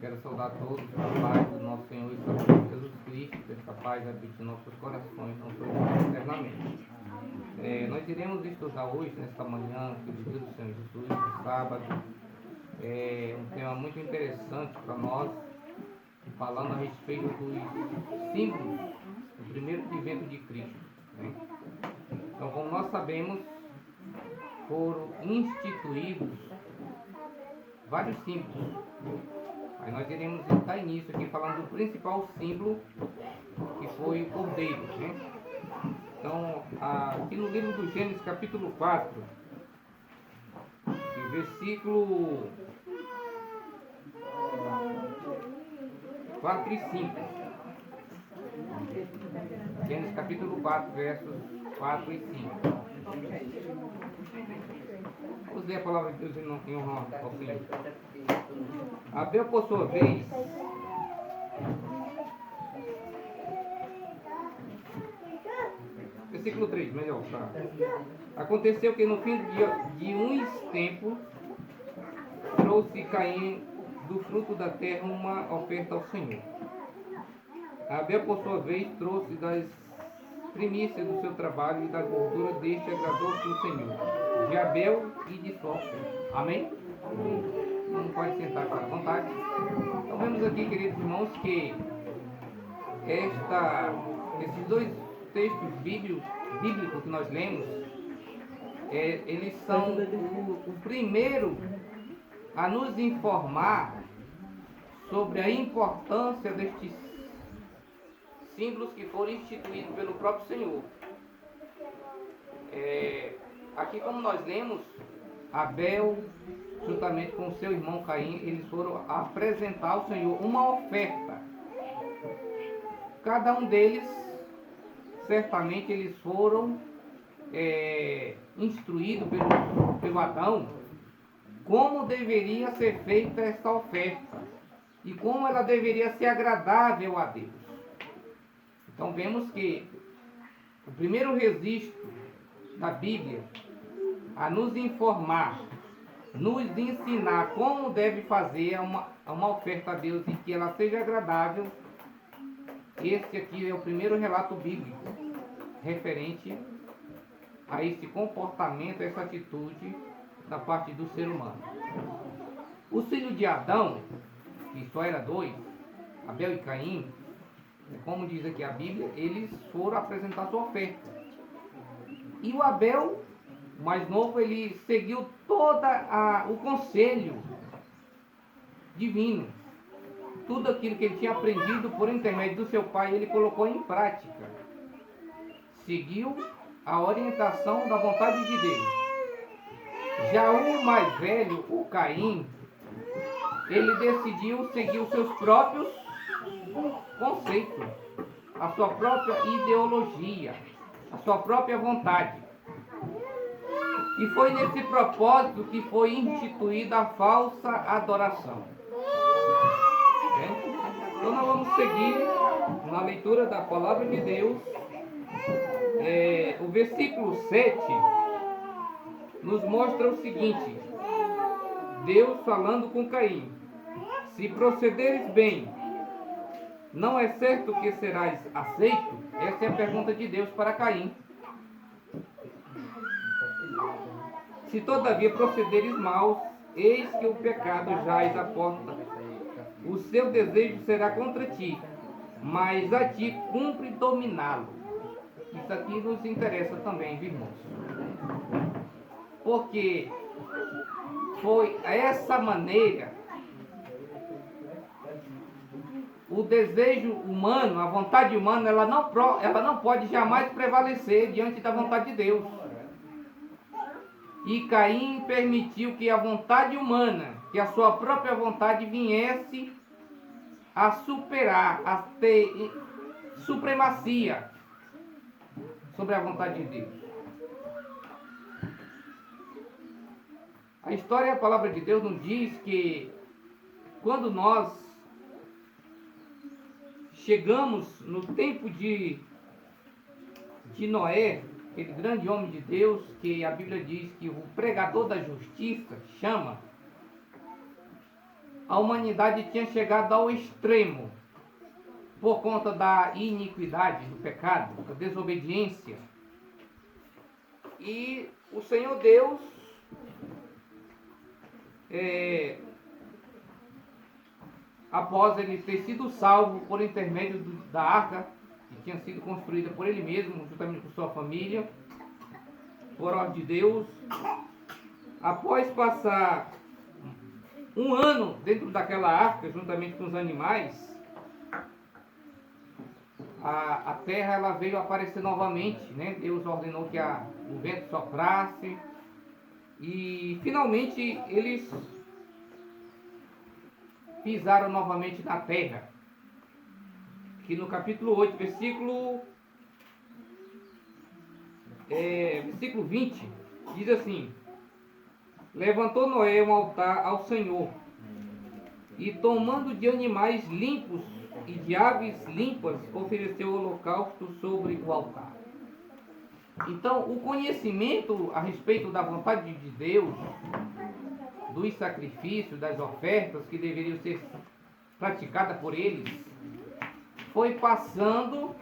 Quero saudar a todos com a paz do nosso Senhor e Salvador Jesus Cristo, que essa paz habite em nossos corações, não só eternamente. Nós iremos estudar hoje, nesta manhã, pelo dia do Senhor Jesus, no sábado, um tema muito interessante para nós, falando a respeito dos símbolos do primeiro advento de Cristo. Né? Então, como nós sabemos, foram instituídos vários símbolos. Aí nós iremos dar início aqui falando do principal símbolo, que foi o cordeiro. Né? Então, aqui no livro do Gênesis, capítulo 4, versículo 4 e 5. Gênesis capítulo 4, versos 4 e 5. Vamos ler a palavra de Deus em honra ao Senhor. Abel, por sua vez, versículo 3, melhor. Tá? Aconteceu que no fim de uns tempos, trouxe Caim do fruto da terra uma oferta ao Senhor. Abel, por sua vez, trouxe das primícias do seu trabalho e da gordura deste agradou-se o Senhor, de Abel e de sua oferta. Amém? Não pode sentar para a vontade. Então vemos aqui, queridos irmãos, que esses dois textos bíblicos que nós lemos, eles são o primeiro a nos informar sobre a importância destes símbolos que foram instituídos pelo próprio Senhor. Aqui, como nós lemos, Abel, juntamente com seu irmão Caim, eles foram apresentar ao Senhor uma oferta. Cada um deles, certamente, eles foram instruídos pelo Adão como deveria ser feita esta oferta e como ela deveria ser agradável a Deus. Então vemos que o primeiro registro da Bíblia a nos informar, nos ensinar como deve fazer uma oferta a Deus e que ela seja agradável, este aqui é o primeiro relato bíblico referente a esse comportamento, a essa atitude da parte do ser humano. Os filhos de Adão, que só era dois, Abel e Caim, como diz aqui a Bíblia, eles foram apresentar sua oferta. E o Abel, o mais novo, ele seguiu todo o conselho divino. Tudo aquilo que ele tinha aprendido por intermédio do seu pai, ele colocou em prática. Seguiu a orientação da vontade de Deus. Já o mais velho, o Caim, ele decidiu seguir os seus próprios conceitos, a sua própria ideologia, a sua própria vontade. E foi nesse propósito que foi instituída a falsa adoração. Então nós vamos seguir na leitura da palavra de Deus. O versículo 7 nos mostra o seguinte: Deus falando com Caim: se procederes bem, não é certo que serás aceito? Essa é a pergunta de Deus para Caim. Se todavia procederes mal, eis que o pecado jaz à porta. O seu desejo será contra ti, mas a ti cumpre dominá-lo. Isso aqui nos interessa também, irmãos. Porque foi essa maneira, o desejo humano, a vontade humana, ela não pode jamais prevalecer diante da vontade de Deus. E Caim permitiu que a vontade humana, que a sua própria vontade viesse a superar, a ter supremacia sobre a vontade de Deus. A história e a palavra de Deus nos diz que quando nós chegamos no tempo de Noé, aquele grande homem de Deus que a Bíblia diz que o pregador da justiça chama, a humanidade tinha chegado ao extremo por conta da iniquidade, do pecado, da desobediência. E o Senhor Deus após ele ter sido salvo por intermédio da arca, que tinha sido construída por ele mesmo, juntamente com sua família, por ordem de Deus, após passar um ano dentro daquela arca, juntamente com os animais, a terra ela veio aparecer novamente, né? Deus ordenou que o vento soprasse, e finalmente eles pisaram novamente na terra. Que no capítulo 8, versículo 20, diz assim: levantou Noé um altar ao Senhor, e tomando de animais limpos e de aves limpas, ofereceu holocausto sobre o altar. Então, o conhecimento a respeito da vontade de Deus, dos sacrifícios, das ofertas que deveriam ser praticadas por eles, foi passando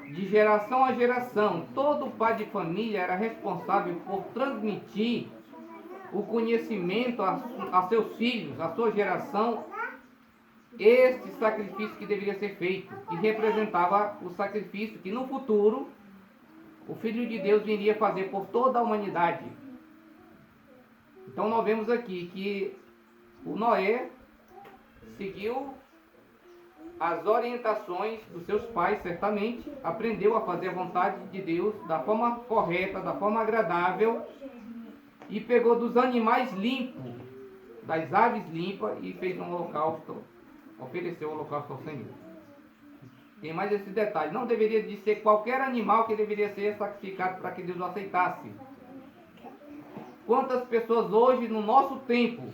de geração a geração. Todo pai de família era responsável por transmitir o conhecimento a seus filhos, a sua geração, este sacrifício que deveria ser feito, que representava o sacrifício que no futuro o Filho de Deus viria fazer por toda a humanidade. Então nós vemos aqui que o Noé seguiu as orientações dos seus pais, certamente, aprendeu a fazer a vontade de Deus da forma correta, da forma agradável, e pegou dos animais limpos, das aves limpas, e fez um holocausto, ofereceu o holocausto ao Senhor. Tem mais esse detalhe: não deveria de ser qualquer animal que deveria ser sacrificado para que Deus o aceitasse. Quantas pessoas hoje, no nosso tempo,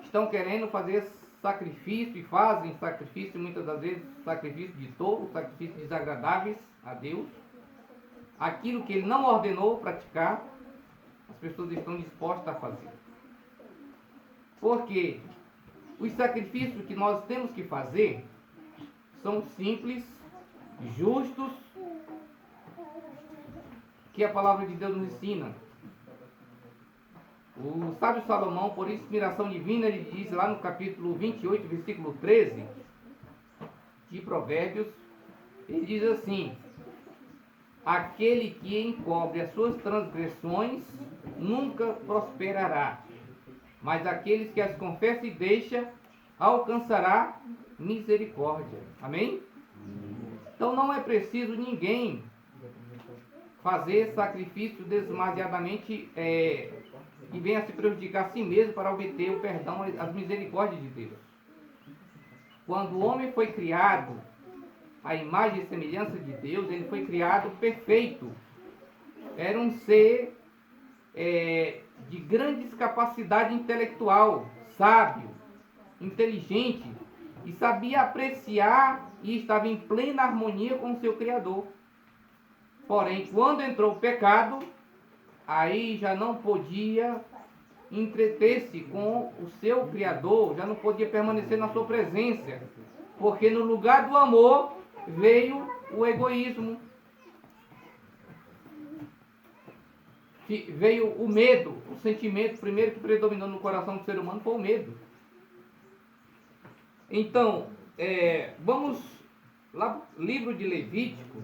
estão querendo fazer sacrifício, e fazem sacrifício, muitas das vezes sacrifício de touro, sacrifícios desagradáveis a Deus, aquilo que Ele não ordenou praticar, as pessoas estão dispostas a fazer. Porque os sacrifícios que nós temos que fazer são simples, justos, que a palavra de Deus nos ensina. O sábio Salomão, por inspiração divina, ele diz lá no capítulo 28, versículo 13 de Provérbios, ele diz assim: aquele que encobre as suas transgressões nunca prosperará, mas aqueles que as confessa e deixa alcançará misericórdia. Amém? Então não é preciso ninguém fazer sacrifício demasiadamente que venha a se prejudicar a si mesmo para obter o perdão, as misericórdias de Deus. Quando o homem foi criado à imagem e semelhança de Deus, ele foi criado perfeito. Era um ser de grandes capacidade intelectual, sábio, inteligente, e sabia apreciar e estava em plena harmonia com o seu Criador. Porém, quando entrou o pecado, aí já não podia entreter-se com o seu Criador, já não podia permanecer na sua presença, porque no lugar do amor veio o egoísmo, veio o medo. O sentimento primeiro que predominou no coração do ser humano foi o medo. Então, vamos lá, livro de Levítico,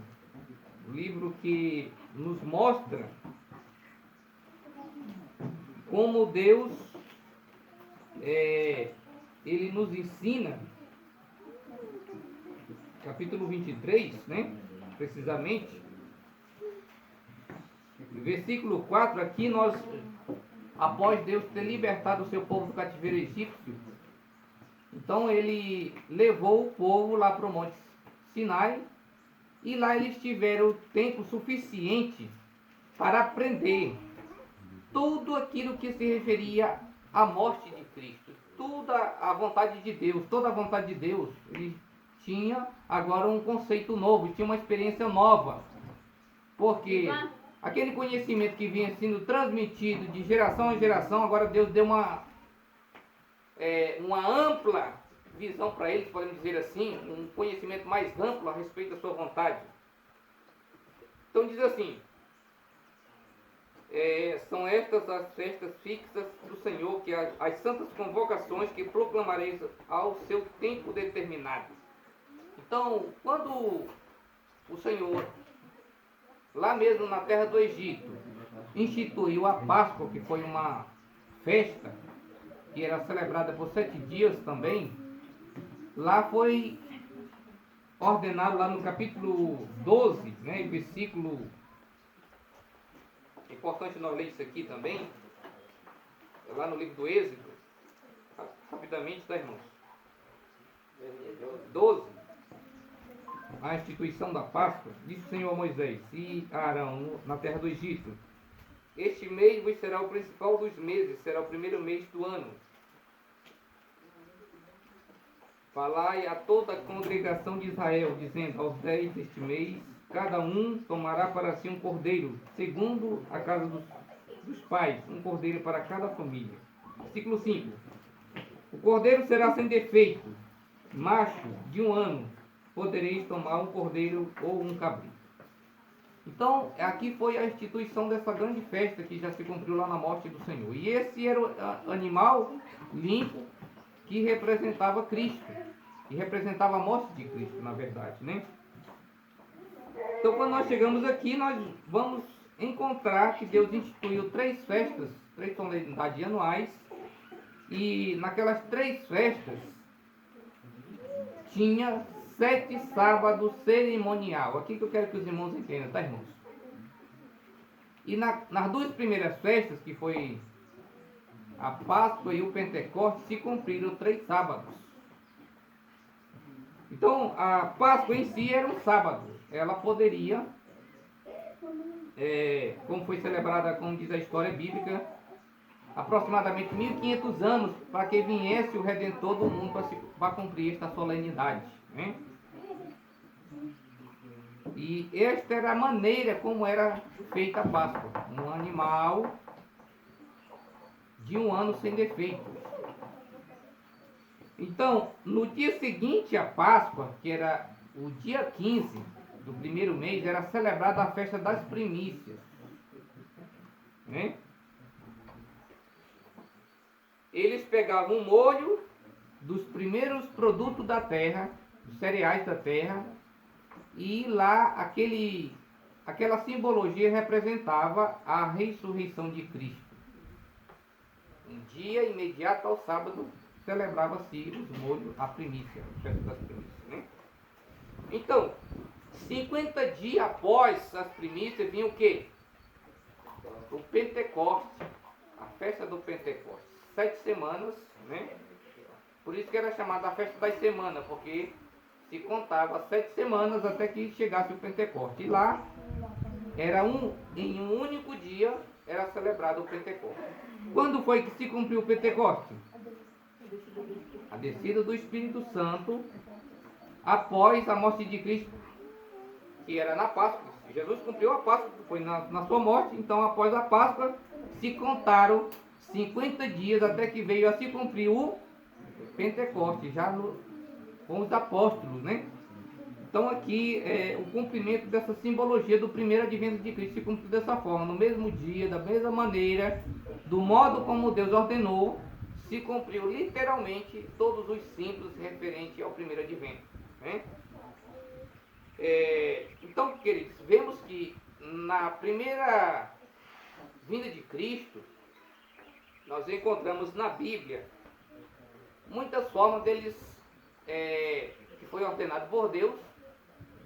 livro que nos mostra como Deus, ele nos ensina, capítulo 23, né, precisamente, versículo 4, aqui nós, após Deus ter libertado o seu povo do cativeiro egípcio, então ele levou o povo lá para o Monte Sinai, e lá eles tiveram tempo suficiente para aprender tudo aquilo que se referia à morte de Cristo, toda a vontade de Deus, toda a vontade de Deus. Ele tinha agora um conceito novo, tinha uma experiência nova. Porque aquele conhecimento que vinha sendo transmitido de geração em geração, agora Deus deu uma ampla visão para eles, podemos dizer assim, um conhecimento mais amplo a respeito da sua vontade. Então diz assim, são estas as festas fixas do Senhor, que as santas convocações que proclamareis ao seu tempo determinado. Então, quando o Senhor, lá mesmo na terra do Egito, instituiu a Páscoa, que foi uma festa que era celebrada por 7 dias também, lá foi ordenado, lá no capítulo 12, né, versículo, é importante nós ler isso aqui também, lá no livro do Êxodo, rapidamente, tá, irmãos? 12, a instituição da Páscoa, disse o Senhor a Moisés e a Arão na terra do Egito: este mês vos será o principal dos meses, será o primeiro mês do ano. Falai a toda a congregação de Israel, dizendo: aos 10 deste mês, cada um tomará para si um cordeiro, segundo a casa dos pais, um cordeiro para cada família. Versículo 5. O cordeiro será sem defeito, macho de 1 ano, podereis tomar um cordeiro ou um cabrito. Então, aqui foi a instituição dessa grande festa que já se cumpriu lá na morte do Senhor. E esse era o animal limpo que representava Cristo, que representava a morte de Cristo, na verdade, né? Então, quando nós chegamos aqui, nós vamos encontrar que Deus instituiu 3 festas, 3 solenidades anuais, e naquelas 3 festas tinha 7 sábados cerimonial. Aqui que eu quero que os irmãos entendam, tá, irmãos? E nas 2 primeiras festas, que foi a Páscoa e o Pentecostes, se cumpriram 3 sábados. Então, a Páscoa em si era um sábado. Ela poderia, como foi celebrada, como diz a história bíblica, aproximadamente 1500 anos para que viesse o Redentor do mundo para cumprir esta solenidade, né? E esta era a maneira como era feita a Páscoa. Um animal de 1 ano sem defeito. Então, no dia seguinte à Páscoa, que era o dia 15 do primeiro mês, era celebrada a festa das primícias, né? Eles pegavam o molho dos primeiros produtos da terra, dos cereais da terra, e lá aquela simbologia representava a ressurreição de Cristo. Um dia imediato ao sábado celebrava-se os molhos, a primícia, a festa das primícias, né? Então, 50 dias após as primícias vinha o quê? O Pentecostes, a festa do Pentecostes. 7 semanas, né? Por isso que era chamada a festa das semanas, porque se contava 7 semanas até que chegasse o Pentecostes. E lá era em um único dia era celebrado o Pentecostes. Quando foi que se cumpriu o Pentecostes? A descida do Espírito Santo após a morte de Cristo, que era na Páscoa. Jesus cumpriu a Páscoa, foi na sua morte. Então, após a Páscoa, se contaram 50 dias até que veio a se cumprir o Pentecostes, já com os apóstolos, né? Então aqui o cumprimento dessa simbologia do primeiro advento de Cristo se cumpriu dessa forma, no mesmo dia, da mesma maneira, do modo como Deus ordenou, se cumpriu literalmente todos os símbolos referentes ao primeiro advento, né? Então, queridos, vemos que na primeira vinda de Cristo, nós encontramos na Bíblia muitas formas deles, que foi ordenado por Deus,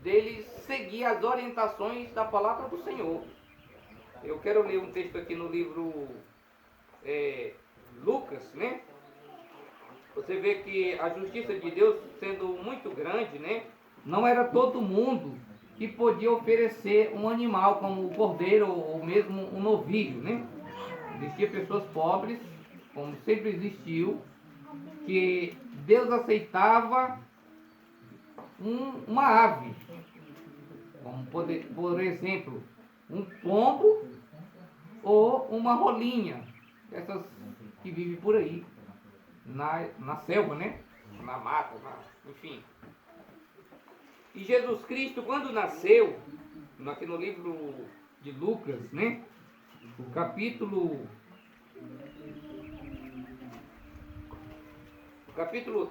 deles seguir as orientações da palavra do Senhor. Eu quero ler um texto aqui no livro Lucas, né? Você vê que a justiça de Deus, sendo muito grande, né? Não era todo mundo que podia oferecer um animal como o cordeiro ou mesmo um novilho, né? Existiam pessoas pobres, como sempre existiu, que Deus aceitava uma ave, como por exemplo, um pombo ou uma rolinha, essas que vivem por aí, na selva, né? Na mata, enfim. E Jesus Cristo, quando nasceu, aqui no livro de Lucas, né? O capítulo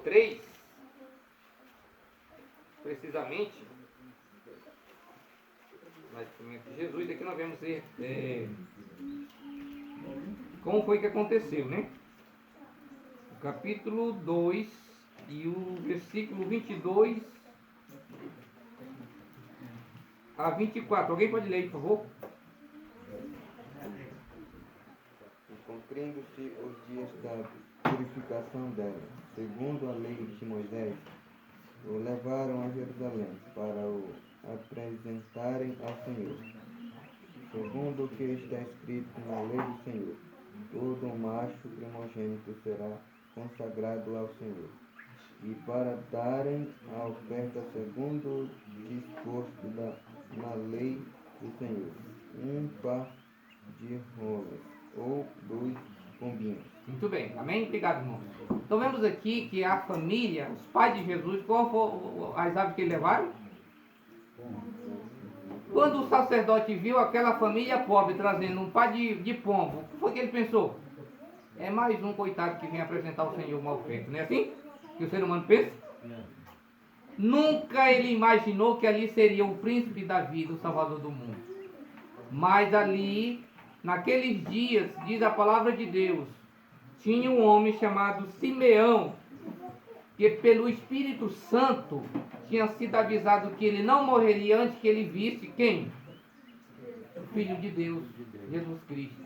3, precisamente, Jesus, aqui nós vemos como foi que aconteceu, né? O capítulo 2 e o versículo 22 a 24. Alguém pode ler aí, por favor? E cumprindo-se os dias da purificação dela, segundo a lei de Moisés, o levaram a Jerusalém para o apresentarem ao Senhor, segundo o que está escrito na lei do Senhor. Todo macho primogênito será consagrado ao Senhor, e para darem a oferta segundo disposto na lei do Senhor, um par de rolas ou 2 pombinhos. Muito bem, amém? Obrigado, irmão. Então vemos aqui que a família, os pais de Jesus, qual foram as aves que eles levaram? Quando o sacerdote viu aquela família pobre trazendo um par de pombo, o que foi que ele pensou? É mais um coitado que vem apresentar ao Senhor mal feito, não é assim que o ser humano pensa? Nunca ele imaginou que ali seria o príncipe da vida, o salvador do mundo. Mas ali, naqueles dias, diz a palavra de Deus, tinha um homem chamado Simeão, que pelo Espírito Santo tinha sido avisado que ele não morreria antes que ele visse quem? O Filho de Deus, Jesus Cristo.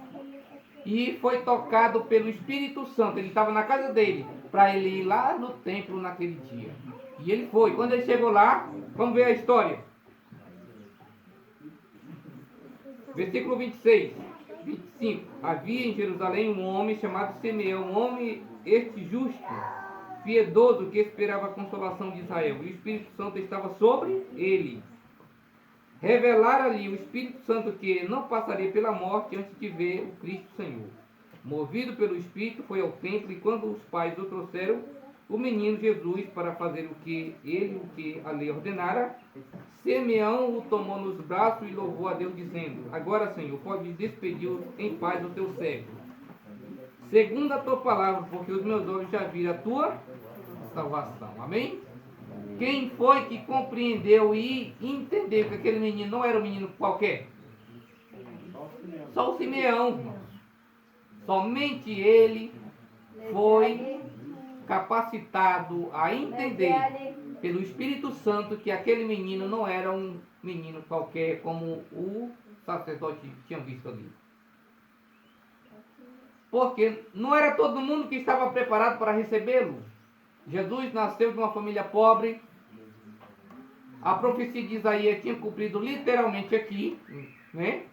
E foi tocado pelo Espírito Santo. Ele estava na casa dele, para ele ir lá no templo naquele dia. E ele foi. Quando ele chegou lá, vamos ver a história. Versículo 26, 25. Havia em Jerusalém um homem chamado Simeão, um homem este justo, piedoso, que esperava a consolação de Israel. E o Espírito Santo estava sobre ele. Revelara-lhe o Espírito Santo que não passaria pela morte antes de ver o Cristo Senhor. Movido pelo Espírito, foi ao templo, e quando os pais o trouxeram, o menino Jesus, para fazer o que a lei ordenara, Simeão o tomou nos braços e louvou a Deus, dizendo: Agora, Senhor, pode despedir em paz o teu servo, segundo a tua palavra, porque os meus olhos já viram a tua salvação. Amém? Quem foi que compreendeu e entendeu que aquele menino não era um menino qualquer? Só o Simeão, irmãos. Somente ele foi capacitado a entender pelo Espírito Santo que aquele menino não era um menino qualquer, como o sacerdote tinha visto ali. Porque não era todo mundo que estava preparado para recebê-lo. Jesus nasceu de uma família pobre. A profecia de Isaías tinha cumprido literalmente aqui, né?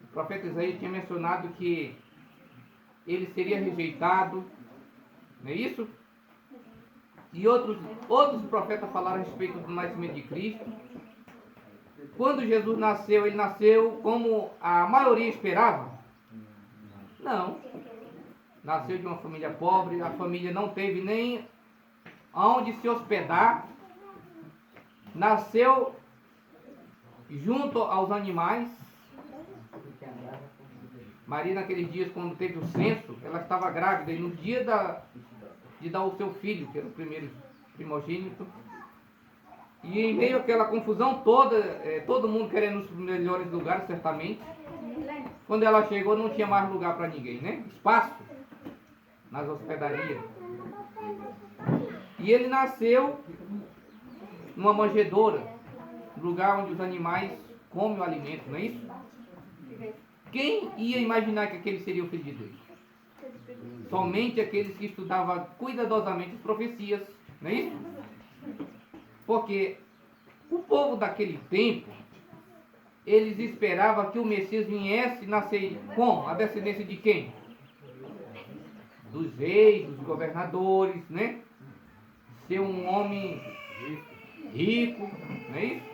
O profeta Isaías tinha mencionado que ele seria rejeitado, não é isso? E outros profetas falaram a respeito do nascimento de Cristo. Quando Jesus nasceu, ele nasceu como a maioria esperava? Não. Nasceu de uma família pobre, a família não teve nem aonde se hospedar. Nasceu junto aos animais. Maria, naqueles dias, quando teve o censo, ela estava grávida, e no dia de dar o seu filho, que era o primeiro primogênito, e em meio àquela confusão toda, todo mundo querendo os melhores lugares, certamente, quando ela chegou não tinha mais lugar para ninguém, né? Espaço nas hospedarias. E ele nasceu numa manjedoura, lugar onde os animais comem o alimento, não é isso? Quem ia imaginar que aquele seria o Filho de Deus? Somente aqueles que estudavam cuidadosamente as profecias, não é isso? Porque o povo daquele tempo, eles esperavam que o Messias viesse nascer como? A descendência de quem? Dos reis, dos governadores, né? Ser um homem rico, não é isso?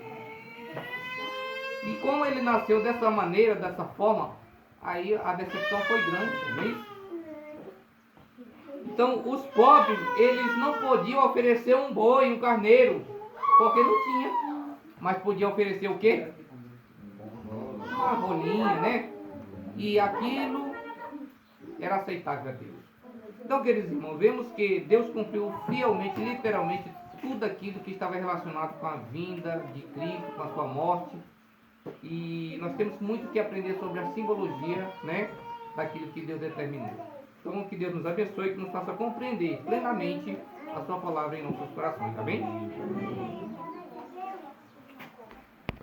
E como ele nasceu dessa maneira, dessa forma, aí a decepção foi grande, não é isso? Então, os pobres, eles não podiam oferecer um boi, um carneiro, porque não tinha. Mas podia oferecer o quê? Uma rolinha, né? E aquilo era aceitável a Deus. Então, queridos irmãos, vemos que Deus cumpriu fielmente, literalmente, tudo aquilo que estava relacionado com a vinda de Cristo, com a sua morte. E nós temos muito que aprender sobre a simbologia, né, daquilo que Deus determinou. Então, que Deus nos abençoe e que nos faça compreender plenamente a sua palavra em nossos corações, tá bem?